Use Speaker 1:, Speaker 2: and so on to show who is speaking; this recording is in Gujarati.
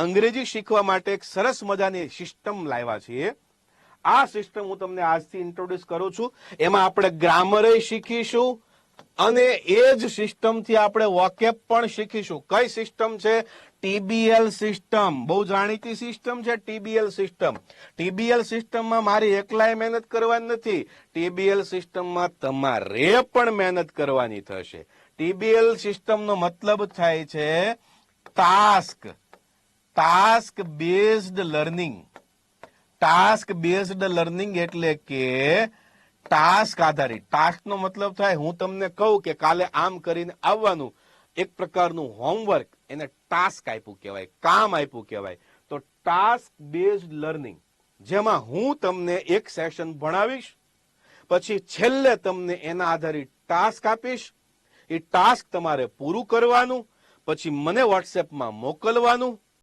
Speaker 1: અંગ્રેજી શીખવા માટે એક સરસ મજાની સિસ્ટમ લાવ્યા છીએ. આ સિસ્ટમ હું તમને આજથી ઇન્ટ્રોડ્યુસ કરું છું. એમાં આપણે ગ્રામર શીખીશું અને એ જ સિસ્ટમથી આપણે વોકેબ પણ શીખીશું. કઈ સિસ્ટમ છે? ટીબીએલ સિસ્ટમ. બહુ જાણીતી સિસ્ટમ છે ટીબીએલ સિસ્ટમ. ટીબીએલ સિસ્ટમમાં મારી એકલાય મહેનત કરવાની નથી. ટીબીએલ સિસ્ટમમાં તમારે પણ મહેનત કરવાની થશે. ટીબીએલ સિસ્ટમનો મતલબ થાય છે task based learning. Task based learning એટલે કે ટાસ્ક આધારિત. ટાસ્ક નો મતલબ થાય હું તમને કહું કે કાલે આમ કરીને આવવાનું, એક પ્રકારનું હોમવર્ક, એને ટાસ્ક આપ્યું કહેવાય, કામ આપ્યું કહેવાય. તો ટાસ્ક બેઝડ લર્નિંગ, જેમાં હું તમને એક સેશન ભણાવીશ, પછી છેલ્લે તમને એના આધારિત ટાસ્ક આપીશ. એ ટાસ્ક તમારે પૂરું કરવાનું, પછી મને વોટ્સએપમાં મોકલવાનું.